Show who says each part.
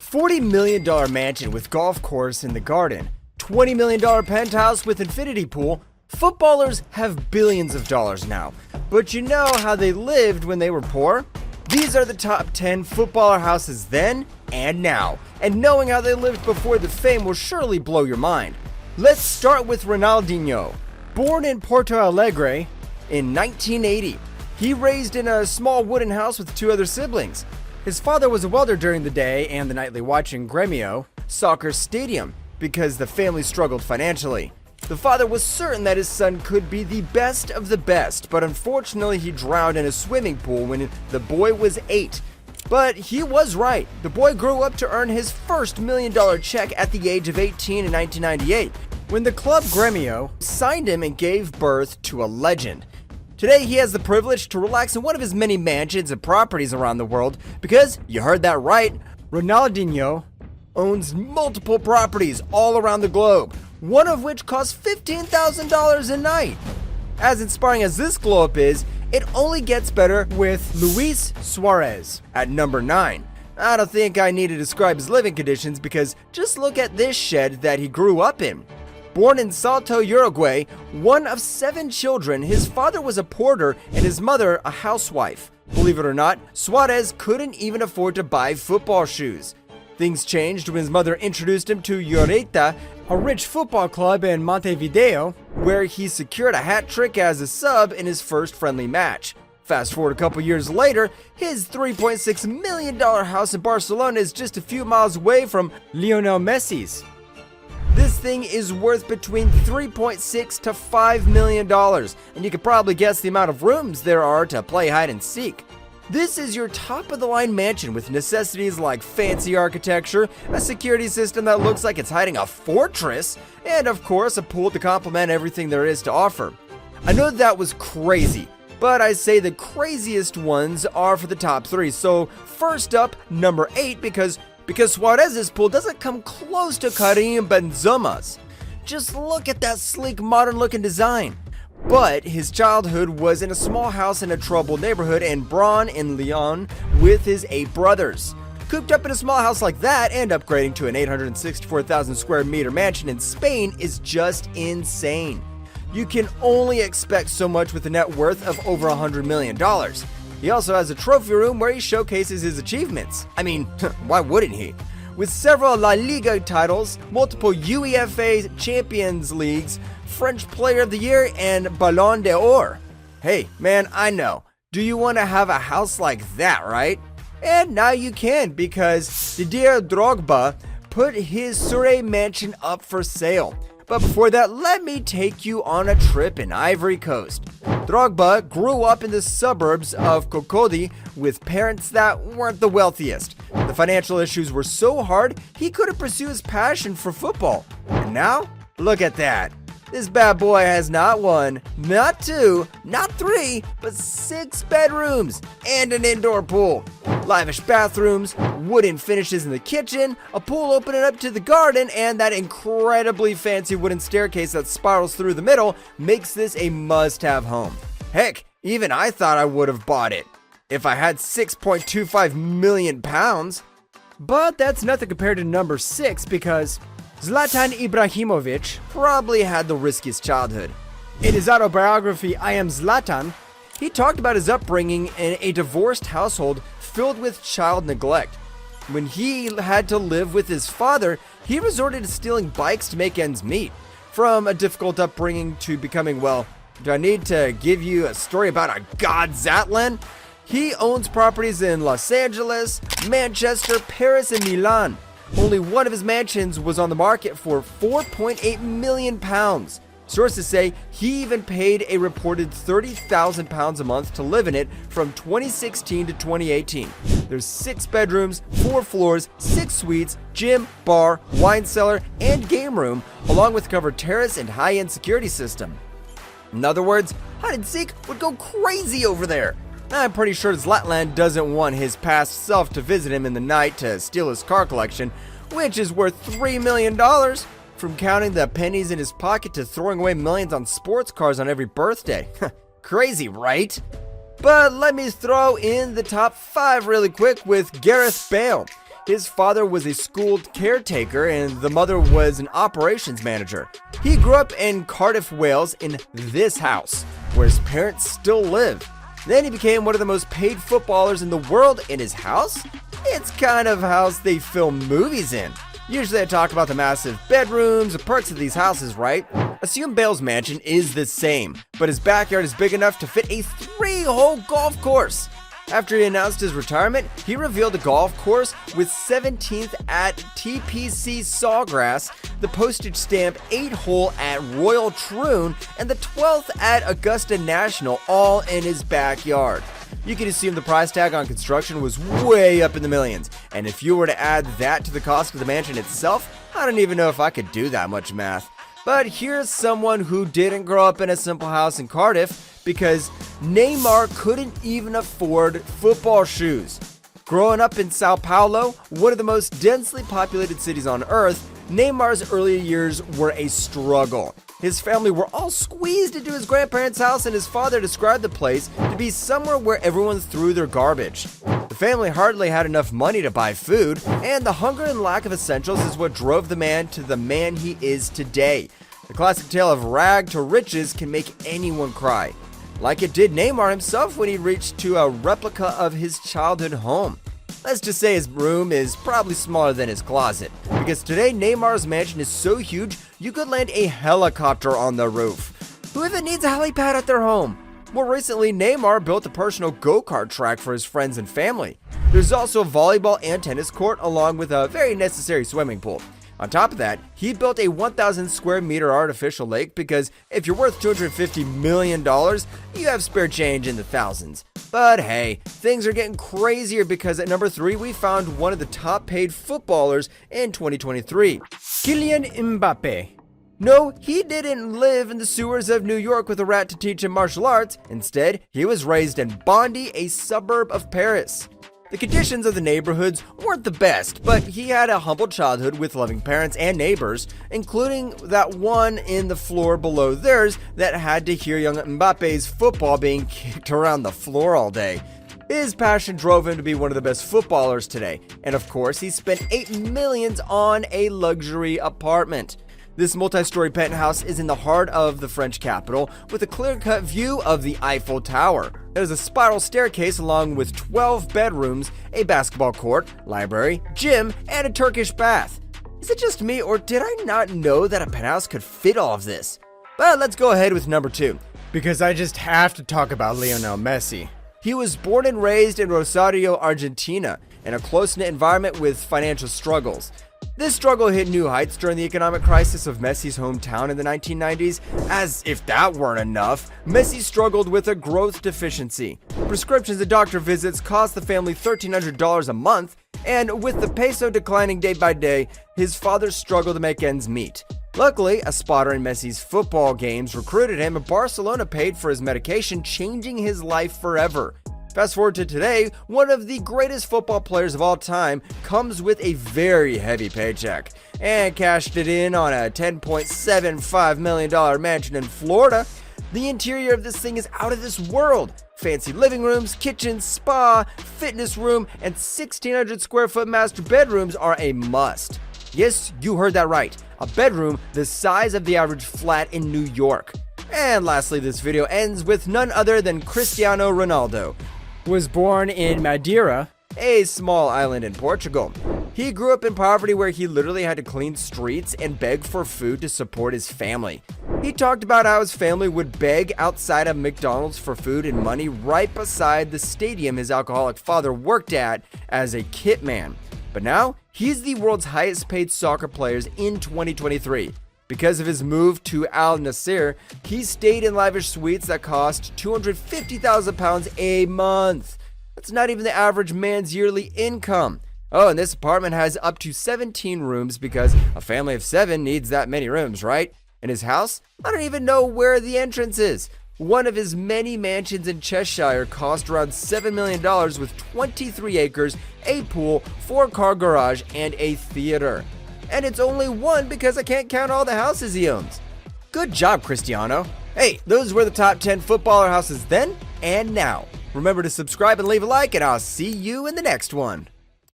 Speaker 1: $40 million mansion with golf course in the garden, $20 million penthouse with infinity pool. Footballers have billions of dollars now, but you know how they lived when they were poor? These are the top 10 footballer houses then and now, and knowing how they lived before the fame will surely blow your mind. Let's start with Ronaldinho. Born in Porto Alegre in 1980, he raised in a small wooden house with two other siblings. His father was a welder during the day and the nightly watch in Grêmio soccer stadium because the family struggled financially. The father was certain that his son could be the best of the best, but unfortunately he drowned in a swimming pool when the boy was 8. But he was right. The boy grew up to earn his first $1 million check at the age of 18 in 1998, when the club Grêmio signed him and gave birth to a legend. Today he has the privilege to relax in one of his many mansions and properties around the world because, you heard that right, Ronaldinho owns multiple properties all around the globe, one of which costs $15,000 a night. As inspiring as this glow up is, it only gets better with Luis Suarez at number 9. I don't think I need to describe his living conditions because just look at this shed that he grew up in. Born in Salto, Uruguay, one of 7 children, his father was a porter and his mother a housewife. Believe it or not, Suarez couldn't even afford to buy football shoes. Things changed when his mother introduced him to Lloreta, a rich football club in Montevideo, where he secured a hat trick as a sub in his first friendly match. Fast forward a couple years later, his $3.6 million house in Barcelona is just a few miles away from Lionel Messi's. This thing is worth between $3.6 to $5 million, and you can probably guess the amount of rooms there are to play hide and seek. This is your top-of-the-line mansion with necessities like fancy architecture, a security system that looks like it's hiding a fortress, and of course a pool to complement everything there is to offer. I know that was crazy, but I say the craziest ones are for the top 3. So first up, number 8, because Suarez's pool doesn't come close to Karim Benzema's. Just look at that sleek, modern-looking design. But his childhood was in a small house in a troubled neighborhood in Bron in Lyon with his 8 brothers. Cooped up in a small house like that and upgrading to an 864,000 square meter mansion in Spain is just insane. You can only expect so much with a net worth of over $100 million. He also has a trophy room where he showcases his achievements. I mean, why wouldn't he? With several La Liga titles, multiple UEFA Champions Leagues, French Player of the Year, and Ballon d'Or. Hey, man, I know. Do you want to have a house like that, right? And now you can, because Didier Drogba put his Surrey mansion up for sale. But before that, let me take you on a trip in Ivory Coast. Drogba grew up in the suburbs of Cocody with parents that weren't the wealthiest. The financial issues were so hard, he couldn't pursue his passion for football. And now, look at that. This bad boy has not 1, not 2, not 3, but 6 bedrooms and an indoor pool. Lavish bathrooms, wooden finishes in the kitchen, a pool opening up to the garden, and that incredibly fancy wooden staircase that spirals through the middle makes this a must-have home. Heck, even I thought I would have bought it if I had £6.25 million. But that's nothing compared to number 6 because Zlatan Ibrahimovic probably had the riskiest childhood. In his autobiography, I Am Zlatan, he talked about his upbringing in a divorced household filled with child neglect. When he had to live with his father, he resorted to stealing bikes to make ends meet. From a difficult upbringing to becoming, well, do I need to give you a story about a god Zatlan? He owns properties in Los Angeles, Manchester, Paris, and Milan. Only one of his mansions was on the market for £4.8 million. Sources say he even paid a reported £30,000 a month to live in it from 2016 to 2018. There's 6 bedrooms, 4 floors, 6 suites, gym, bar, wine cellar, and game room, along with covered terrace and high-end security system. In other words, hide and seek would go crazy over there. I'm pretty sure Zlatan doesn't want his past self to visit him in the night to steal his car collection, which is worth $3 million. From counting the pennies in his pocket to throwing away millions on sports cars on every birthday. Crazy, right? But let me throw in the top 5 really quick with Gareth Bale. His father was a school caretaker and the mother was an operations manager. He grew up in Cardiff, Wales in this house, where his parents still live. Then he became one of the most paid footballers in the world in his house. It's kind of house they film movies in. Usually I talk about the massive bedrooms and perks of these houses, right? Assume Bale's mansion is the same, but his backyard is big enough to fit a 3-hole golf course. After he announced his retirement, he revealed the golf course with 17th at TPC Sawgrass, the postage stamp 8-hole at Royal Troon, and the 12th at Augusta National, all in his backyard. You can assume the price tag on construction was way up in the millions, and if you were to add that to the cost of the mansion itself, I don't even know if I could do that much math. But here's someone who didn't grow up in a simple house in Cardiff because Neymar couldn't even afford football shoes. Growing up in Sao Paulo, one of the most densely populated cities on earth, Neymar's early years were a struggle. His family were all squeezed into his grandparents' house, and his father described the place to be somewhere where everyone threw their garbage. The family hardly had enough money to buy food, and the hunger and lack of essentials is what drove the man to the man he is today. The classic tale of rag to riches can make anyone cry, like it did Neymar himself when he reached to a replica of his childhood home. Let's just say his room is probably smaller than his closet, because today Neymar's mansion is so huge you could land a helicopter on the roof. Who even needs a helipad at their home? More recently, Neymar built a personal go-kart track for his friends and family. There's also a volleyball and tennis court along with a very necessary swimming pool. On top of that, he built a 1,000 square meter artificial lake because if you're worth $250 million, you have spare change in the thousands. But hey, things are getting crazier because at number 3, we found one of the top paid footballers in 2023, Kylian Mbappé. No, he didn't live in the sewers of New York with a rat to teach him martial arts. Instead, he was raised in Bondy, a suburb of Paris. The conditions of the neighborhoods weren't the best, but he had a humble childhood with loving parents and neighbors, including that one in the floor below theirs that had to hear young Mbappe's football being kicked around the floor all day. His passion drove him to be one of the best footballers today, and of course he spent $8 million on a luxury apartment. This multi-story penthouse is in the heart of the French capital with a clear-cut view of the Eiffel Tower. There's a spiral staircase along with 12 bedrooms, a basketball court, library, gym, and a Turkish bath. Is it just me, or did I not know that a penthouse could fit all of this? But let's go ahead with number 2, because I just have to talk about Lionel Messi. He was born and raised in Rosario, Argentina, in a close-knit environment with financial struggles. This struggle hit new heights during the economic crisis of Messi's hometown in the 1990s. As if that weren't enough, Messi struggled with a growth deficiency. Prescriptions and doctor visits cost the family $1,300 a month, and with the peso declining day by day, his father struggled to make ends meet. Luckily, a spotter in Messi's football games recruited him, and Barcelona paid for his medication, changing his life forever. Fast forward to today, one of the greatest football players of all time comes with a very heavy paycheck and cashed it in on a $10.75 million mansion in Florida. The interior of this thing is out of this world. Fancy living rooms, kitchen, spa, fitness room, and 1,600 square foot master bedrooms are a must. Yes, you heard that right. A bedroom the size of the average flat in New York. And lastly, this video ends with none other than Cristiano Ronaldo. Was born in Madeira, a small island in Portugal. He grew up in poverty where he literally had to clean streets and beg for food to support his family. He talked about how his family would beg outside of McDonald's for food and money right beside the stadium his alcoholic father worked at as a kit man. But now, he's the world's highest paid soccer player in 2023. Because of his move to Al Nassr, he stayed in lavish suites that cost £250,000 a month. That's not even the average man's yearly income. Oh, and this apartment has up to 17 rooms because a family of 7 needs that many rooms, right? In his house, I don't even know where the entrance is. One of his many mansions in Cheshire cost around $7 million with 23 acres, a pool, 4-car garage, and a theater. And it's only one because I can't count all the houses he owns. Good job, Cristiano. Hey, those were the top 10 footballer houses then and now. Remember to subscribe and leave a like, and I'll see you in the next one.